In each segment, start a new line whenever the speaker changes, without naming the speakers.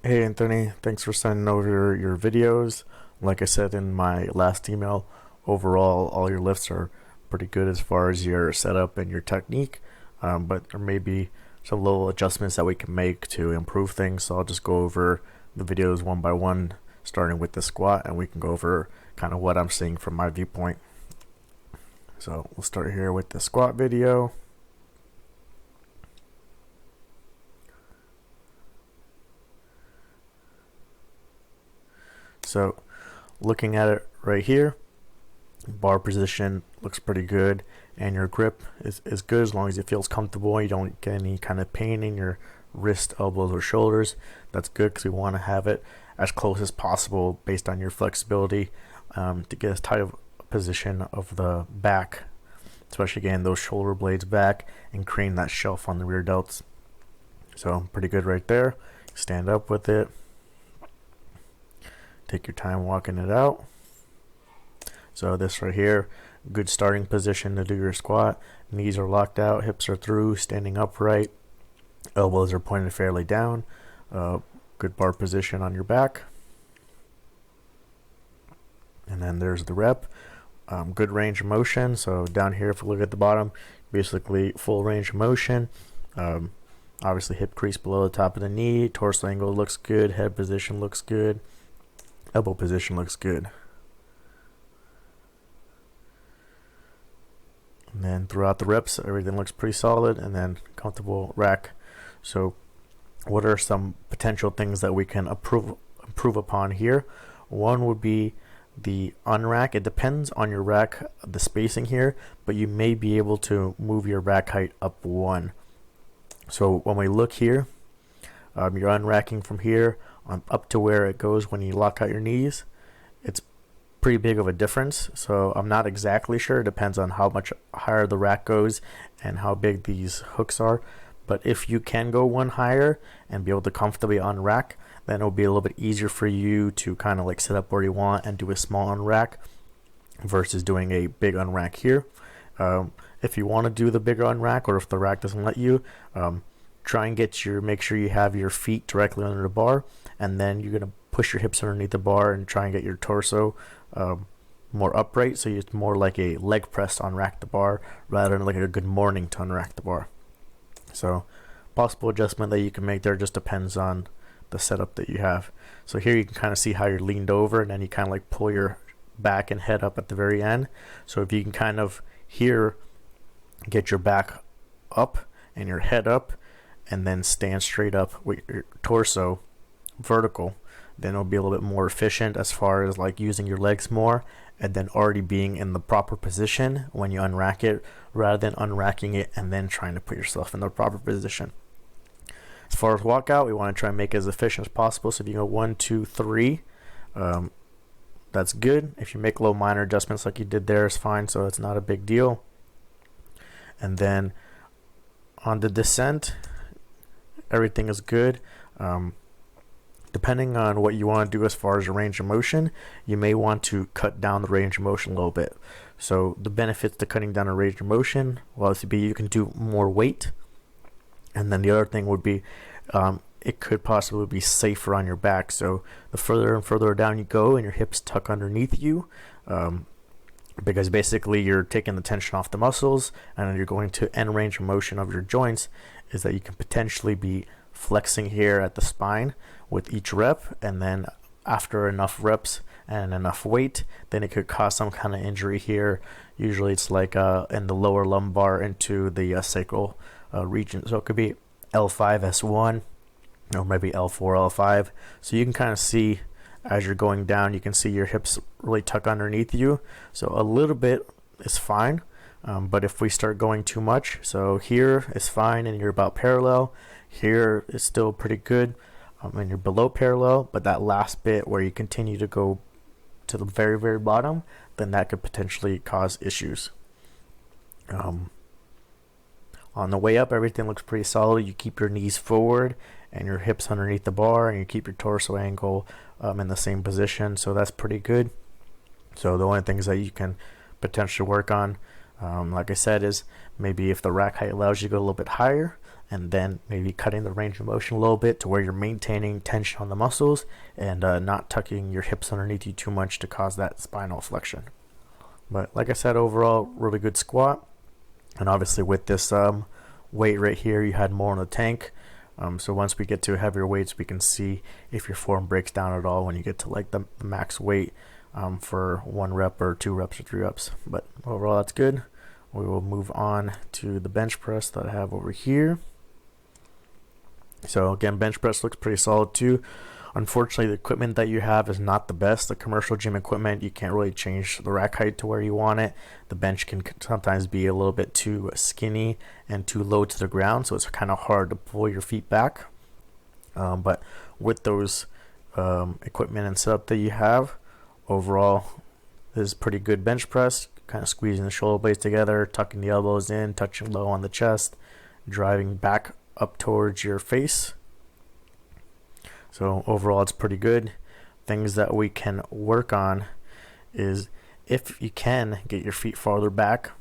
Hey Anthony, thanks for sending over your videos. Like I said in my last email, overall all your lifts are pretty good as far as your setup and your technique, but there may be some little adjustments that we can make to improve things. So I'll just go over the videos one by one, starting with the squat, and we can go over kind of what I'm seeing from my viewpoint. So we'll start here with the squat video. So looking at it right here, bar position looks pretty good, and your grip is good as long as it feels comfortable. You don't get any kind of pain in your wrist, elbows, or shoulders. That's good because we want to have it as close as possible based on your flexibility, to get as tight of a position of the back, especially getting those shoulder blades back and creating that shelf on the rear delts. So pretty good right there. Stand up with it. Take your time walking it out. So this right here, good starting position to do your squat. Knees are locked out, hips are through, standing upright, elbows are pointed fairly down. Good bar position on your back. And then there's the rep. Good range of motion. So down here, if we look at the bottom, basically full range of motion. Obviously hip crease below the top of the knee, torso angle looks good, head position looks good, elbow position looks good. And then throughout the reps, everything looks pretty solid, and then comfortable rack. So what are some potential things that we can improve upon here? One would be the unrack. It depends on your rack, the spacing here, but you may be able to move your rack height up one. So when we look here, you're unracking from here up to where it goes when you lock out your knees. It's pretty big of a difference, so I'm not exactly sure. It depends on how much higher the rack goes and how big these hooks are. But if you can go one higher and be able to comfortably unrack, then it'll be a little bit easier for you to kind of like set up where you want and do a small unrack versus doing a big unrack here. If you want to do the bigger unrack, or if the rack doesn't let you, try and make sure you have your feet directly under the bar, and then you're going to push your hips underneath the bar and try and get your torso more upright, so it's more like a leg press to unrack the bar rather than like a good morning to unrack the bar. So possible adjustment that you can make there just depends on the setup that you have. So here you can kind of see how you're leaned over, and then you kind of like pull your back and head up at the very end. So if you can kind of here get your back up and your head up, and then stand straight up with your torso vertical, then it'll be a little bit more efficient as far as like using your legs more, and then already being in the proper position when you unrack it, rather than unracking it and then trying to put yourself in the proper position. As far as walkout, we want to try and make it as efficient as possible. So if you go 1, 2, 3, that's good. If you make little minor adjustments like you did there, it's fine, so it's not a big deal. And then on the descent, everything is good. Depending on what you want to do as far as your range of motion, you may want to cut down the range of motion a little bit. So the benefits to cutting down a range of motion, well, it would be you can do more weight, and then the other thing would be it could possibly be safer on your back. So the further and further down you go and your hips tuck underneath you, because basically you're taking the tension off the muscles, and you're going to end range of motion of your joints, is that you can potentially be flexing here at the spine with each rep, and then after enough reps and enough weight, then it could cause some kind of injury here. Usually it's like in the lower lumbar into the sacral region. So it could be L5, S1, or maybe L4, L5. So you can kind of see as you're going down, you can see your hips really tuck underneath you. So a little bit is fine. But if we start going too much, so here is fine and you're about parallel, here is still pretty good, and you're below parallel, but that last bit where you continue to go to the very, very bottom, then that could potentially cause issues. On the way up, everything looks pretty solid. You keep your knees forward and your hips underneath the bar, and you keep your torso angle in the same position, so that's pretty good. So the only things that you can potentially work on, like I said, is maybe if the rack height allows you to go a little bit higher, and then maybe cutting the range of motion a little bit to where you're maintaining tension on the muscles and not tucking your hips underneath you too much to cause that spinal flexion. But like I said, overall, really good squat. And obviously with this weight right here, you had more in the tank. So once we get to heavier weights, we can see if your form breaks down at all when you get to like the max weight for 1 rep or 2 reps or 3 reps. But overall, that's good. We will move on to the bench press that I have over here. So again, bench press looks pretty solid too. Unfortunately, the equipment that you have is not the best. The commercial gym equipment, you can't really change the rack height to where you want it. The bench can sometimes be a little bit too skinny and too low to the ground, so it's kind of hard to pull your feet back. But with those equipment and setup that you have, overall, this is pretty good bench press. Kind of squeezing the shoulder blades together, tucking the elbows in, touching low on the chest, driving back up towards your face. So overall, it's pretty good. Things that we can work on is, if you can get your feet farther back,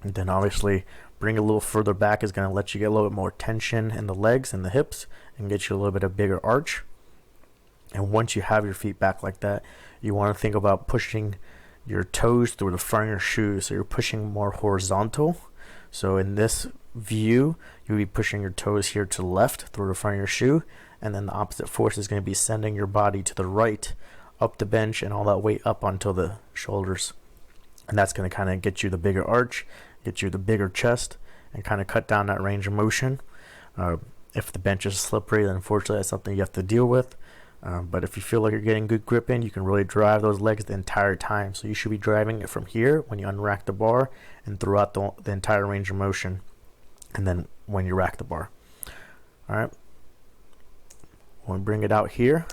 then obviously bring a little further back is going to let you get a little bit more tension in the legs and the hips and get you a little bit of bigger arch. And once you have your feet back like that, you want to think about pushing your toes through the front of your shoes, so you're pushing more horizontal. So in this view, you'll be pushing your toes here to the left through the front of your shoe, and then the opposite force is going to be sending your body to the right up the bench and all that weight up onto the shoulders. And that's going to kind of get you the bigger arch, get you the bigger chest, and kind of cut down that range of motion. If the bench is slippery, then unfortunately that's something you have to deal with. But if you feel like you're getting good grip in, you can really drive those legs the entire time. So you should be driving it from here when you unrack the bar and throughout the entire range of motion, and then when you rack the bar. All right. We'll bring it out here.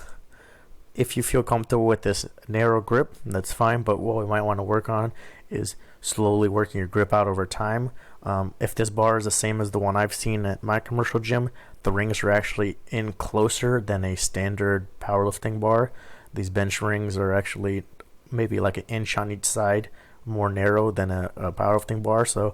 If you feel comfortable with this narrow grip, that's fine. But what we might want to work on is slowly working your grip out over time. If this bar is the same as the one I've seen at my commercial gym, the rings are actually in closer than a standard powerlifting bar. These bench rings are actually maybe like an inch on each side more narrow than a powerlifting bar. So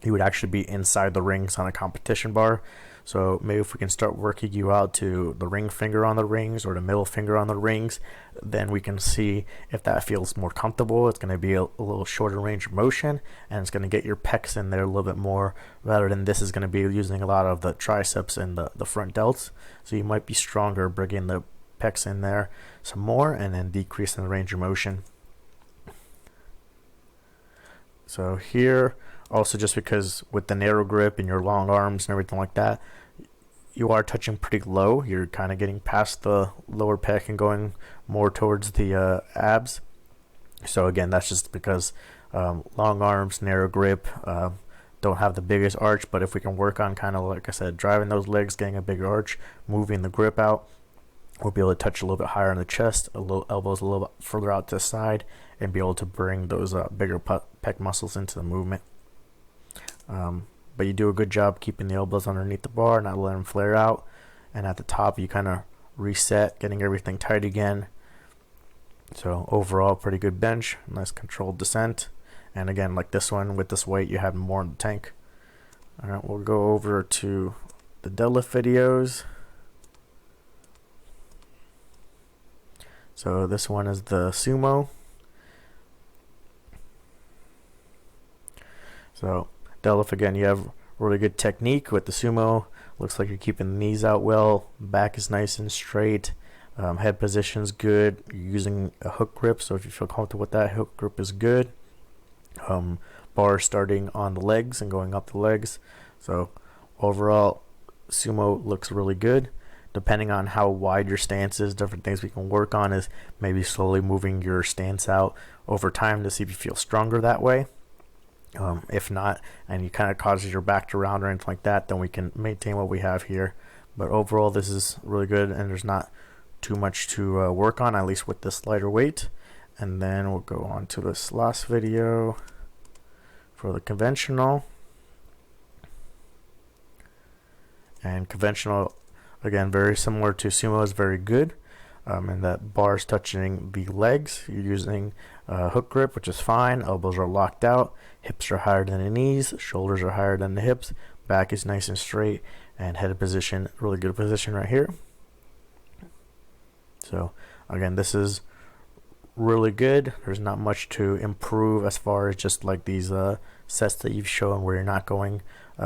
you would actually be inside the rings on a competition bar. So maybe if we can start working you out to the ring finger on the rings or the middle finger on the rings, then we can see if that feels more comfortable. It's going to be a little shorter range of motion, and it's going to get your pecs in there a little bit more, rather than this is going to be using a lot of the triceps and the front delts. So you might be stronger bringing the pecs in there some more and then decreasing the range of motion. So here, also just because with the narrow grip and your long arms and everything like that, you are touching pretty low. You're kind of getting past the lower pec and going more towards the abs. So again, that's just because long arms, narrow grip, don't have the biggest arch. But if we can work on kind of, like I said, driving those legs, getting a bigger arch, moving the grip out, we'll be able to touch a little bit higher on the chest, elbows a little bit further out to the side, and be able to bring those bigger pec muscles into the movement. But you do a good job keeping the elbows underneath the bar, not letting them flare out. And at the top, you kind of reset, getting everything tight again. So overall, pretty good bench, nice controlled descent. And again, like this one, with this weight, you have more in the tank. All right, we'll go over to the deadlift videos. So this one is the sumo. So deadlift, again, you have really good technique with the sumo. Looks like you're keeping the knees out well. Back is nice and straight. Head position's good. You're using a hook grip, so if you feel comfortable with that, hook grip is good. Bar starting on the legs and going up the legs. So overall, sumo looks really good. Depending on how wide your stance is, different things we can work on is maybe slowly moving your stance out over time to see if you feel stronger that way. If not, and you kind of causes your back to round or anything like that, then we can maintain what we have here. But overall, this is really good, and there's not too much to work on, at least with this lighter weight. And then we'll go on to this last video for the conventional. And conventional, again, very similar to sumo, is very good. And that bar is touching the legs. You're using hook grip, which is fine. Elbows are locked out. Hips are higher than the knees. Shoulders are higher than the hips. back is nice and straight, and head position, really good position right here. So again, this is really good. There's not much to improve as far as just like these sets that you've shown where you're not going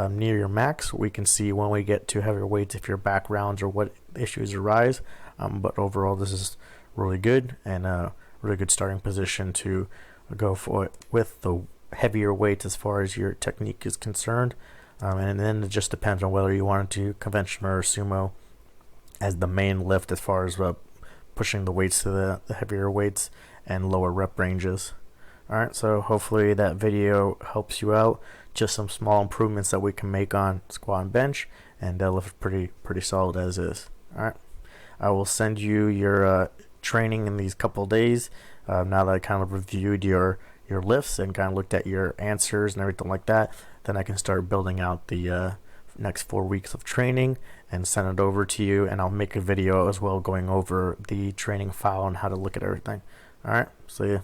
near your max. We can see when we get to heavier weights if your back rounds or what issues arise, but overall this is really good, and a really good starting position to go for it with the heavier weights as far as your technique is concerned. And then it just depends on whether you want to do conventional or sumo as the main lift as far as pushing the weights to the heavier weights and lower rep ranges. Alright, so hopefully that video helps you out. Just some small improvements that we can make on squat and bench, and deadlift is pretty solid as is. Alright, I will send you your training in these couple days. Now that I kind of reviewed your lifts and kind of looked at your answers and everything like that, then I can start building out the next 4 weeks of training and send it over to you, and I'll make a video as well going over the training file and how to look at everything. Alright, see ya.